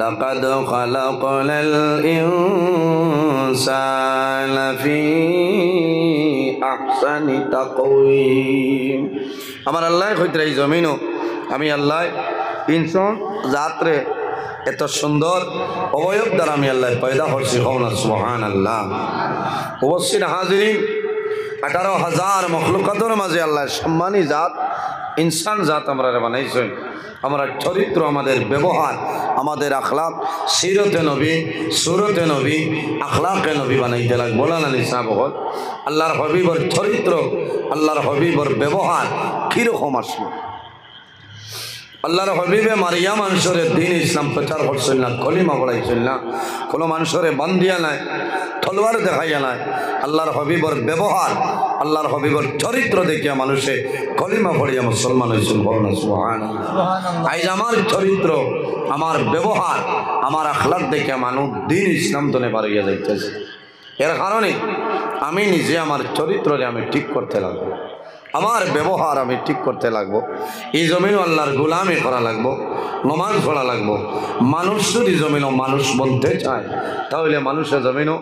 لقد خلقنا الإنسان في أحسن تقويم আমার আল্লাহ কইতে এই জমিনও আমি আল্লাহ ইনসান জাতরে এত সুন্দর অবয়ব দ্বারা আমি আল্লাহ পয়দা করছি হওনা সুবহানাল্লাহ। উপস্থিত হাজিরিন 18,000 মখলুকাতের মাঝে আল্লাহ সম্মানী জাত ইনসান জাত আমরা বানাইছেন। আমরা চরিত্র, আমাদের ব্যবহার, আমাদের আখলাক সিরতে নবী, সুরতে নবী, আখলাকে নবী বানাইতে লাগ বলা না নিসা বহল। আল্লাহর হবিবর চরিত্র, আল্লাহর হবিবর ব্যবহার কীরকম আসলো? আল্লাহর হবিবে মারিয়া মানুষের দিন ইসলাম প্রচার করছেন না, কলিমা পড়াইছেন না, কোনো মানুষের বান্দিয়া নাই, তলোয়ার দেখাইয়া নাই। আল্লাহর হবিবর ব্যবহার, আল্লাহর হবিবর চরিত্র দেখিয়া মানুষে কলিমা পড়িয়া মুসলমান হয়েছেন। আজ আমার চরিত্র, আমার ব্যবহার, আমার আখলাক দেখিয়া মানুষ দিন ইসলাম তনে পারিয়া যাইতেছে। এর কারণে আমি নিজে আমার চরিত্রকে আমি ঠিক করতে লাগবো, আমার ব্যবহার আমি ঠিক করতে লাগবো। এই জমিনও আল্লাহর গোলামি করা লাগবো, নমাজ পড়া লাগবো। মানুষ যদি জমিনও মানুষ বলতে চায় তাহলে মানুষের জমিনও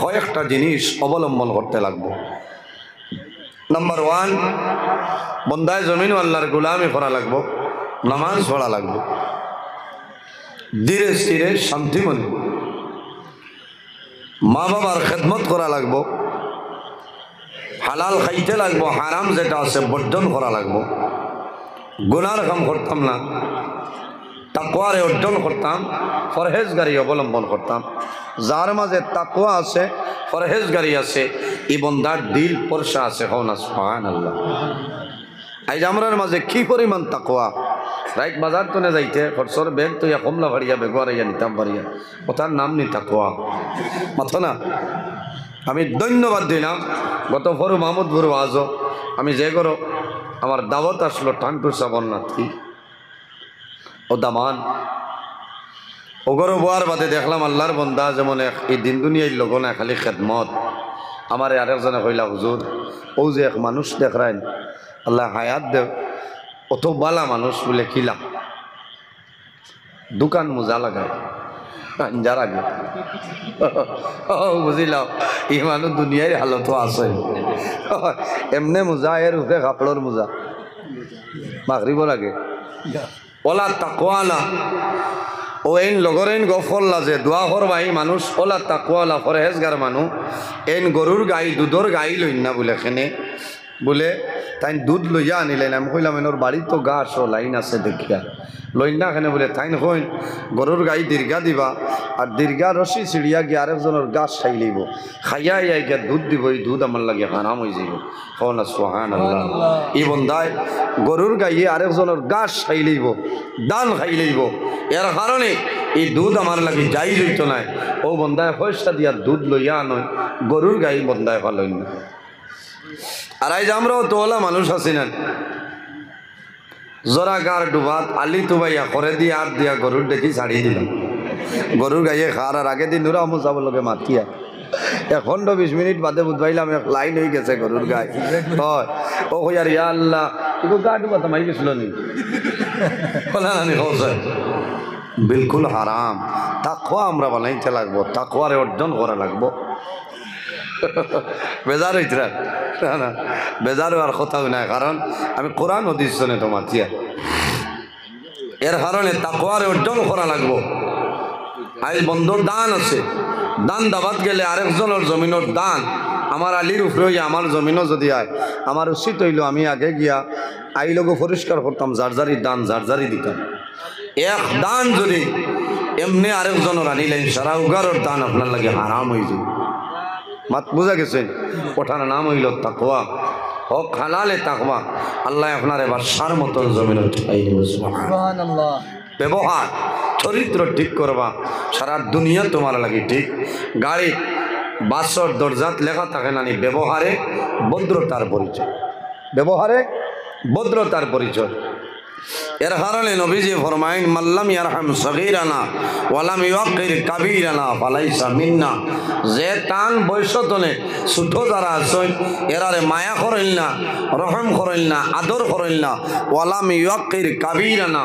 কয়েকটা জিনিস অবলম্বন করতে লাগবো। নাম্বার 1, বন্দায় জমিনও আল্লাহর গোলামি করা লাগবো, নামাজ পড়া লাগবো, ধীরে স্থিরে শান্তি মনে মা বাবার খেদমত করা লাগবো, হালাল খাইতে লাগবো, হারাম যেটা আছে বর্জন করা লাগবো, গুনার কাম করতাম না, তাকওয়ারে অর্জন করতাম, পরহেজগারি অবলম্বন করতাম। যার মাঝে তাকওয়া আছে, পরহেজগারি আছে, এই বন্দার দিল পরশা আছে। হওনা সুবহানাল্লাহ। আজ আমরার মাঝে কি পরিমাণ তাকওয়া! রাইট বাজার তনে যাইতে খরচর ব্যাগ তো কমলা ভাড়িয়া বেগুয়ারাইয়া নিতাম পারিয়া, ওটার নাম নি তাকওয়া মাথো না। আমি ধন্যবাদ দিলাম গত ফরু মাহমুদ বুরু আজও আমি যে করো আমার দাওয়াত আসলো টান্টুর সাবন্নাথী ও দামান ওগরো বোয়ার বাদে দেখলাম আল্লাহর বন্দা যেমন এই দিন দুনিয়ার লোক না খালি খেদমত। আমার আরেকজনে কইলা হুজুর ও যে এক মানুষ দেখরাইন আল্লাহ হায়াত দেব, অত বালা মানুষ বলে কিলা দোকান মোজা লাগায় যার আগে বুঝিলাম এই মানুষ দুনিয়ার হালত আছে। এমনে মোজা এর উপরে কাপড়ের মোজা মাগরিব লাগে ওলা তাকওয়ালা ও এন লগরেন গফল্লা যে দোয়া করবাই মানুষ ওলা তাকওয়ালা পরহেজগার মানুষ এন গরুর গাই দুধর গাই লইন না বলে এখানে বলে তাই দুধ লইয়া আনিলেন। আমি কইলাম এনোর বাড়ি তো গাছ ও লাইন আছে দেখিয়া লইন না এখানে বলে তাইন কইন গরুর গাই দীর্ঘা দিবা আর দীর্ঘা রশি ছিড়িয়া গিয়ে আরেকজনের গাছ খাই লইব, খাইয়া ইয়া গিয়া দুধ দিব, এই দুধ আমার লাগে হারাম হয়ে যাব। হওনা সুবহানাল্লাহ। এই বন্দায় গরুর গাইয়ে আরেকজনের গাছ খাই লইব, দান খাই লইব, এর কারণে এই দুধ আমার লাগে যাই লইত নাই। ও বন্দায় পয়সা দিয়া দুধ লইয়া নয় গরুর গাই বন্দায় ভালো না। আর আজ আমরাও তোলা মানুষ আছি না, জরা গার ডুবাত আলি তুবাইয়া করে দিয়ে আর দিয়া গরুর দেখি ছাড়িয়ে দিলাম, গরুর গাইয়ে খার আর আগে দিন ওরা আমার যাবো লোকে মাতিয়া 1-20 মিনিট বাদে বুধবাইলাম এক লাইন হয়ে গেছে গরুর গায়ে। হয় ও কইয়ার ইয়া আল্লাহ এগো গা ডুবাতে মাই গেছিল নি বলা না বিলকুল হারাম। তাকওয়া আমরা বানাইতে লাগবো, তাকওয়ারে অর্জন করা লাগবো। বেজার হইতে না, বেজার হওয়ার কথা নাই, কারণ আমি কোরআন হাদিস শুনে তো মাতিয়া। এর কারণে তাকওয়ারে অর্জন করা লাগবো। আজ বন্ধুর দান আছে, দান দাবাত গেলে আরেকজনের জমিনের দান আমার আলির উপরে হইয়া আমার জমিনও যদি আয় আমার উচিত হইল আমি আগে গিয়া আইলগো পরিষ্কার করতাম, জারজারি দান জারজারি দিতাম। এক দান যদি এমনি আরেকজনের আনিলেন সারা উগারের দান আপনার লাগে হারাম হয়ে যায়। মাত বুঝা গেছে? ওঠার নাম হইল তাকওয়া, হক হালালে তাকওয়া। আল্লাহ আপনার এবার সার মতন জমিন সুবহানাল্লাহ। ব্যবহার চরিত্র ঠিক করবা, সারা দুনিয়া তোমার লাগে ঠিক। গাড়ি বাসর দরজাত লেখা থাকে না ব্যবহারে ভদ্রতার পরিচয়, ব্যবহারে ভদ্রতার পরিচয়। এর কারণে নবীজি ফরমাইন মাল্লাম ইয়ারহাম সগীরানা ওয়ালাম ইউক্কির কাবীরানা ফালাইসা মিন্না। যে টান বয়সতনে ছোট যারা আছেন এরারে মায়া করেন না, রহম করেন না, আদর করেন না। ওয়ালাম ইউক্কির কাবীরানা,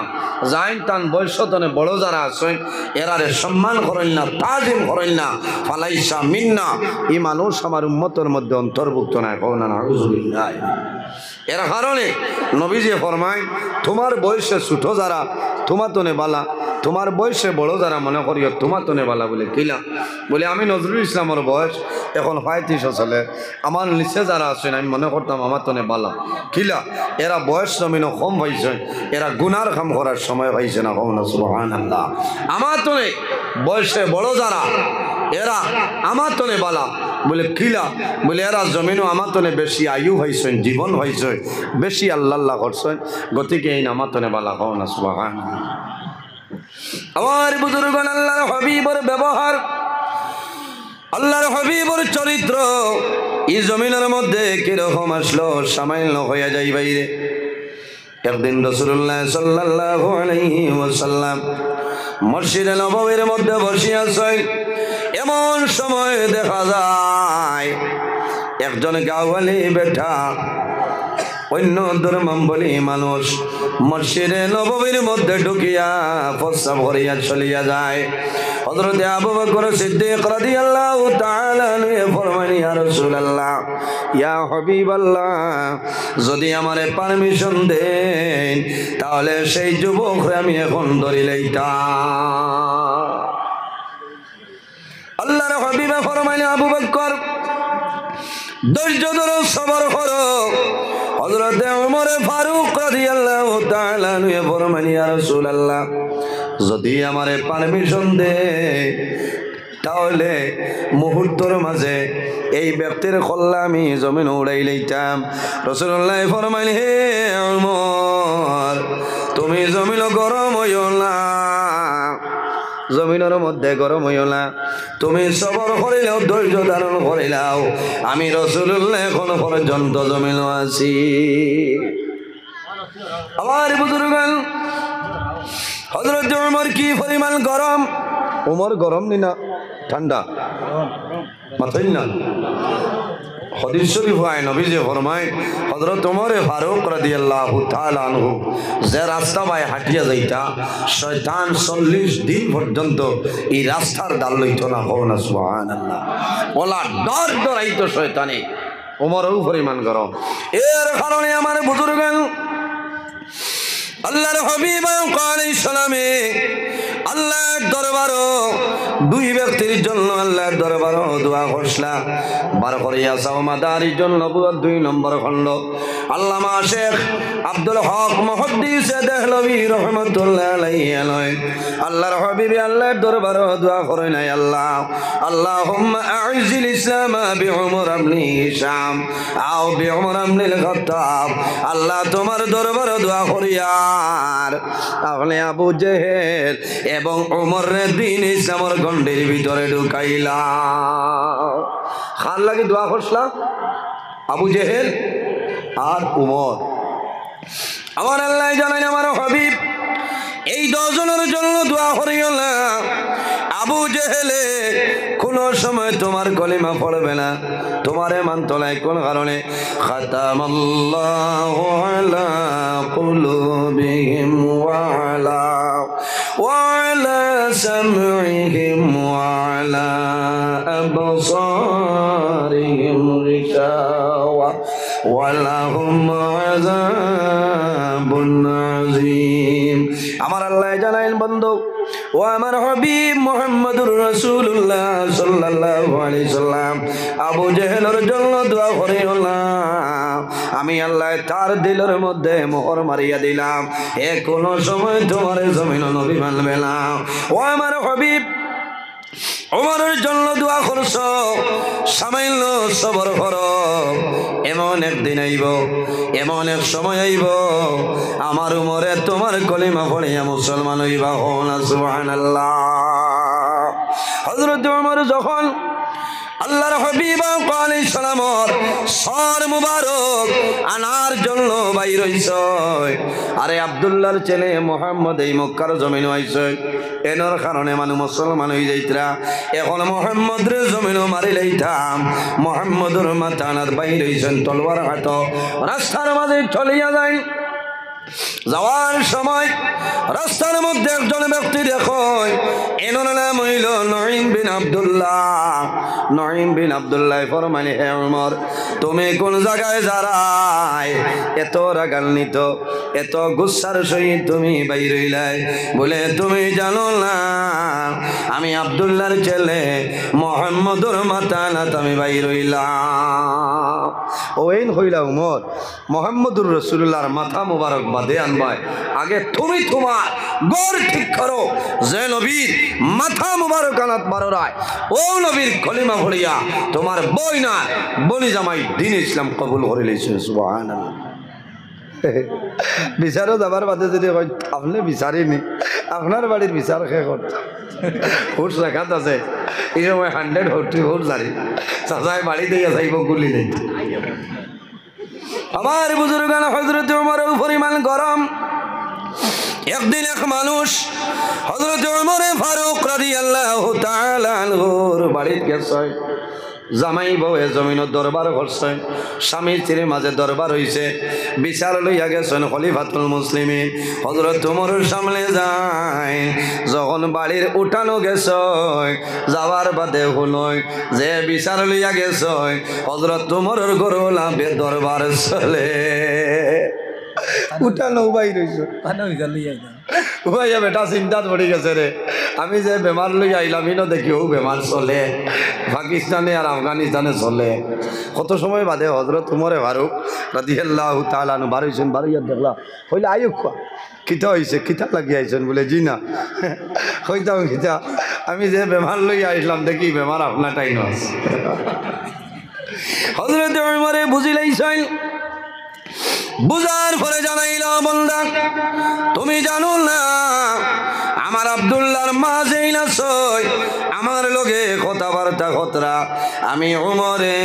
যাইন টান বয়সতনে বড় যারা আছেন এরারে সম্মান করেন না, তাজিম করেন না। ফালাইসা মিন্না, এই মানুষ আমার উম্মতের মধ্যে অন্তর্ভুক্ত না। কোন না নাউযুবিল্লাহ। এর কারণে নবীজি ফরমায় তোমার বয়সে ছোট যারা তোমার তনে বালা, তোমার বয়সে বড় যারা মনে করিও তোমার তনে বালা। বলে কিলা? বলে আমি নজরুল ইসলামের বয়স এখন 35 চলে, আমার নিচে যারা আছেন আমি মনে করতাম আমার তনে বালা। কিলা? এরা বয়স জমিনও কম পাইছে, এরা গুনার কাম করার সময় পাইছে না। কম না সুবহানাল্লাহ। আমার তনে বয়সে বড় যারা এরা আমার তনে বালা। বলে কিলা? বলে এরা জমিনও আমার তনে বেশি আয়ু হয়েছেন, জীবন হয়েছে, বেশি আল্লাহ করছেন, গতিকে এই আমার তনে বালা। কও না সুবহানাল্লাহ। আমার বুজুর্গণ, আল্লাহর হাবিবের ব্যবহার, আল্লাহর হাবিবের চরিত্র এই জমিনের মধ্যে কিরকম আসলো সামান্য হয়ে যাই বাইরে। একদিন রাসূলুল্লাহ সাল্লাল্লাহু আলাইহি ওয়াসাল্লাম মসজিদে নববীর মধ্যে বসিয়া আছেন। এমন সময় দেখা যায় একজন গাওয়ালি বেটা অন্য ধর্মাবলী মানুষ মসজিদে নববীর মধ্যে ঢুকিয়া প্রস্রাব করিয়া চলিয়া যায়। হযরত আবু বকর সিদ্দিক রাদিয়াল্লাহু তাআলা আনহু ফরমান, ইয়া রাসূলুল্লাহ, ইয়া হাবিবাল্লাহ, যদি আমারে পারমিশন দেন তাহলে সেই যুবকরে আমি এখন ধরে লইতাম। আল্লাহর হাবিব ফরমান, আবু বকর ধৈর্য ধরো, সবর করো। হযরত ওমর ফারুক রাদিয়াল্লাহু তাআলা আনহু ফরমান, ইয়া রাসূলুল্লাহ, যদি আমারে পারমিশন দে তাহলে মুহূর্তের মাঝে এই ব্যক্তির কল্লা আমি জমিন উড়াই লইতাম। রাসূলুল্লাহ ফরমান, হে ওমর, তুমি জমিন গরম হইও না, জমিনের মধ্যে গরম হইও না, তুমি সবর করিলাও, ধৈর্য ধারণ করিলাও, আমি রাসূলুল্লাহ এখন পর্যন্ত জমিন আছি। আমার বুজুর্গণ, হযরত ওমর কি পরিমাণ গরম! ওমর গরম নি না ঠান্ডা মাথায় না। হাদিস শরীফ হয় নবীজি ফরমায়, হযরত ওমর ফারুক রাদিয়াল্লাহু তাআলা আনহু যে রাস্তা বাই হাঁটিয়া যাইতা শয়তান 40 দিন পর্যন্ত এই রাস্তার ডাল লইত না। হও না সুবহানাল্লাহ। ওলা ডর ডরাইতো শয়তানে, ওমরও পরিমাণ গরম। এর কারণে আমার বুজুর্গণ, আল্লাহর হাবিব আলাইহিস সালামে আল্লাহর দরবারও দুই ব্যক্তির জন্য আল্লাহর দরবারও দোয়া করছিলা। বার করিয়া চাও মাদারির জন্য নবুয়ত 2 নম্বর খণ্ড আল্লামা শেখ আব্দুল হক মুহাদ্দিস দেহলভী রাহমাতুল্লাহ আলাইহি আল্লাহর হাবিবে আল্লাহর দরবারও দোয়া করে নাই। আল্লাহ আল্লাহুম্মা আ'ইজিল ইসলাম বিউমর ইবনে হিশাম আও বিউমর ইবনে খাত্তাব। আল্লাহ তোমার দরবারও দোয়া করিয়া তাহলে আবু জেহেল এবং উমরের দিন ইসলামের গন্ডির ভিতরে ঢুকাইলা। খান লাগে দোয়া করছিলাম আবু জেহেল আর উমর। আমার আল্লাহ জানেন, আমার হাবিব এই 10 জনের জন্য দোয়া করিও না। আবু জেহেলে কোন সময় তোমার কলিমা পড়বে না, তোমারে মানতো না। কোন কারণে? খাতামাল্লাহু আলা কুলুবিহিম ওয়া আলা সামইহিম ওয়া আলা আবসারিহিম গিশাওয়া ওয়া লাহুম আযাবুন আযীম। আমার আল্লাহ জানাইল, বন্ধু ও আমার হাবিব মুহাম্মদুর রাসূলুল্লাহ সাল্লাল্লাহু আলাইহি সাল্লাম আবু জেহেলের জন্য দোয়া করিও না। আমি আল্লাহ তার দিলের মধ্যে মোহর মারিয়া দিলাম, এ কোন সময় তোমার জমিন নবী মানবে না। ও আমার হাবিব ওমরের জন্য দোয়া করছ, সামান্য সবর করো। এমন একদিন আইব, এমন এক সময় আইব আমার উমরে তোমার কলিমা পড়িয়া মুসলমান হইবা। হো না সুবহানাল্লাহ। হযরত ওমর যখন আল্লাহর হাবিব আলাইহিস সালামর সর মুবারক আনার জন্য বাইর হইছে। আরে আব্দুল্লাহর ছেলে মুহাম্মদ এই মক্কার জমিন আইছে, এনর কারণে মানুষ মুসলমান হয়ে যাইতরা। এখন মুহাম্মদের জমিন মারি লাইতাম, মুহাম্মদের মাথানার বাইর হইছেন তলোয়ার হাত, রাস্তার মাঝে চলিয়া যায়। যাওয়ার সময় রাস্তার মধ্যে একজন ব্যক্তি দেখো, এনার নাম হইল নঈম বিন আব্দুল্লাহ। নঈম বিন আব্দুল্লাহ ফরমাইলে, হে ওমর, তুমি কোন জায়গায় যারাই এত রাগান্বিত, এত গুসার সহিত তুমি বাইর হইলাই? বলে, তুমি জানো না আমি আব্দুল্লাহর ছেলে মুহাম্মদুর মাতানাত আমি বাইর হইলাম। ওইন হইলা উমর, মুহাম্মদুর রাসূলুল্লাহর মাথা মুবারক বাদে আনবাই, আগে তুমি তোমার গড় ঠিক করো যে নবীর মাথা মুবারক আনাত বারোরায় ও নবীর কলিমা ভরিয়া তোমার বই না বনি জামাই দিন ইসলাম কবুল করে লইছে। সুবহানাল্লাহ। বিচারও যাবার বাদে যদি আপনি বিচারিনি, আপনার বাড়ির বিচার খেয়ে করতে হুট রেখাত আছে, এই সময় 140 হুট জারি চাচাই বাড়ি দিয়ে যাইব গুলি নেই। আমার বুজুর্গান হযরত ওমরের পরিমাণ গরম। একদিন এক মানুষ হযরত ওমর ফারুক রাদিয়াল্লাহু তাআলা আনহুর বাড়িতে গেছে। জামাই বউ জমিনের দরবার করছে, স্বামী স্ত্রীর মাঝে দরবার হইছে, বিচার লইয়া গেছেন খলিফাতুল মুসলিমিন হযরত ওমরের সামনে যায়। যখন বাড়ির উঠানো গেছে, যাওয়ার বাদে হলই যে বিচার লইয়া গেছে হযরত ওমরের গরলা দরবার চলে উঠানো বাইর হইছে। বেটা চিন্তাত পড়ি গেছে রে, আমি যে বেমার লই আইলাম ইনো দেখিও বেমার চলে, পাকিস্তানে আর আফগানিস্তানে চলে। কত সময় বাদে হযরত ওমর ফারুক রাদিয়াল্লাহু তাআলা আনহু বার হইছেন। বাড়িয়া দেখলা হইলে আয়ু খোয়া কিতা হয়েছে, কিতা লাগিয়ে আইছেন? বলে, জি না। হইতাম কিতা, আমি যে বেমার লই আইলাম দেখি বেমার আপনারটাই নয়। হযরত ওমরে বুঝিলাইছেন, বুঝার পরে জানাইল, বন্দা তুমি জানো না আমার আব্দুল্লাহর মা যেই না সই আমার লগে কথাবার্তা খতরা, আমি ওমরে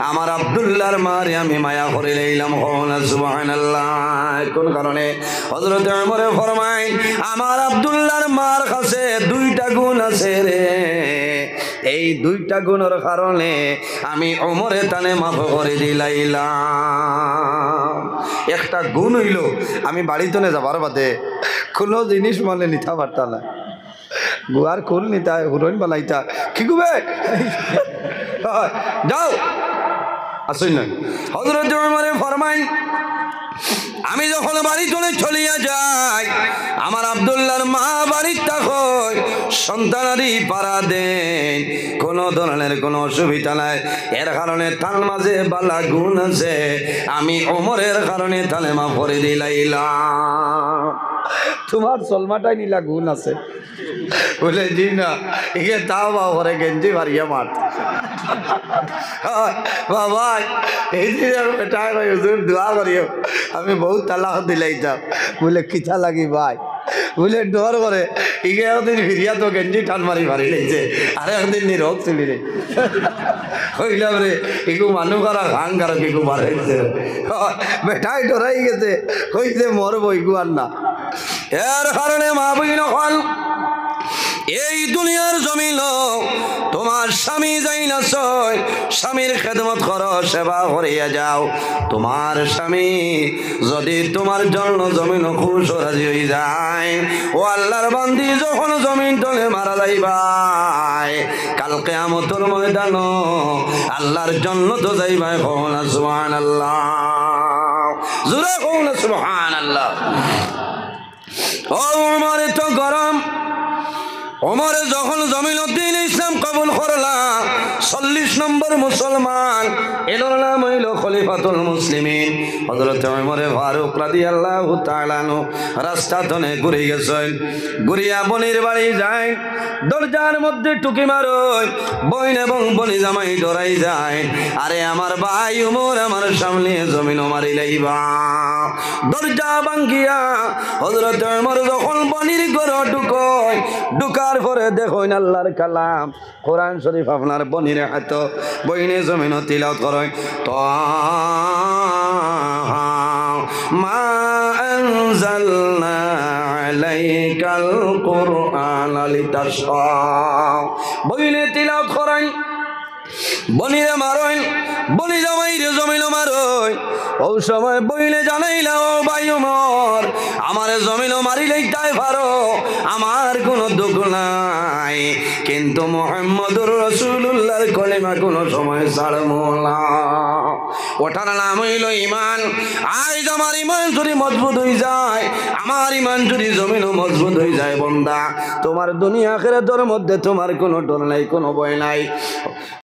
আমার আব্দুল্লাহর মারে আমি মায়া করে লইলাম। সুবহানাল্লাহ। কোন কারণে? হযরত ওমরে ফরমায়, আমার আব্দুল্লাহর মার কাছে 2টা গুণ আছে রে, এই 2টা গুণের কারণে আমি ওমরে তানে মাফ করে দিলাইলাম। একটা গুণ হইল আমি বাড়িতে যাবার বাদে কোনো জিনিস মানে নিতে পারতাম না। গুয়ার খুল নিতা হুরইন বানাইতা কি গুবে যাও আসুন না। হযরত ওমর ফরমাই, আমি যখন বাড়ি চলিয়া যাই, আমার আব্দুল্লাহর মা বাড়ির থাকয় সন্তানারি পাড়া দেন, কোনো ধরনের কোনো অসুবিধা নাই। এর কারণে তার মাঝে বালা গুণ আছে, আমি ওমরের কারণে তালে মা পরে দিলাইলাম। তোমার সলমাটাই নীলা গুণ আছে? বলে, জি না। ইয়ে তাও বা ঘরে গেঞ্জি ভারিয়া মার বাবা এই বেটা হুজুর দোয়া করিও, আমি বহুত তালাক দিলাইতাম। বলে, কিতা লাগি ভাই? বলে, ডর করে ইগে একদিন ফিরিয়া তো গেঞ্জি টান মারি ভারি লাইছে, আর একদিন নিরোগ চলি রে হইলাম রে ইগু মানুষ কারা ঘাং কারা কিগু মারাইছে। বেটাই ডরাই গেছে, হইছে মরবো ইগু আর না। এর কারণে মা বই নখন এই দুনিয়ার জমিন তোমার স্বামী যাই না সয়, স্বামীর খেদমত করো, সেবা করিয়া যাও। তোমার স্বামী যদি তোমার জন্য জমিন খুশ রাজি হয়ে যায়, ও আল্লাহর বান্দি যখন জমিন তলে মারা যাইবাই, কাল কিয়ামতের ময়দান আল্লাহর জান্নাতে যাইবাই। কওনা সুবহানাল্লাহ, জোরে কওনা সুবহানাল্লাহ। ও ওমর তো গরম, ওমর যখন জমিনুদ্দিন ইসলাম কবুল করলা, 40 নম্বর মুসলমান, এর নাম হইল খলিফাতুল মুসলিমিন হযরত ওমর ফারুক রাদিয়াল্লাহু তাআলা আনহু। রাস্তা ধনে ঘুরে গেছেন, ঘুরিয়া বনির বাড়ি যায়, দরজার মধ্যে টুকি মারই, বইন এবং বনি জামাই ডরাই যায়, আরে আমার ভাই ওমর আমার সামনে জমিন মারি লাইবা। দরজা ভাঙ্গিয়া হযরত ওমর যখন বনির ঘর ঢুকয়, ঢুকার পরে দেখুন আল্লাহর কালাম কোরআন শরীফ আপনার বনিরে হাত বইনে জমিন তিলাওয়াত করেন তো মা আনজালনা আলাইকাল কুরআন লিতাশকা বইনে তিলাওয়াত করেন বনিরে মারইন বনি জামাইরে জমিল মারই ও সময় বইলে জানাইলা ও ভাই ওমর আমারে জমিল মারিলেই তাই পারো আমার কোনো দুঃখ নাই কিন্তু মুহাম্মদুর রাসূলুল্লাহর কলিমা কোনো সময় ছাড়বো না ওটার নাম হইল ইমান আজ আমার ইমান যদি মজবুত হয়ে যায় আমার ইমান যদি জমিনও মজবুত হয়ে যায় বন্দা তোমার দুনিয়া আখিরাতের মধ্যে তোমার কোনো ডর নাই কোনো ভয় নাই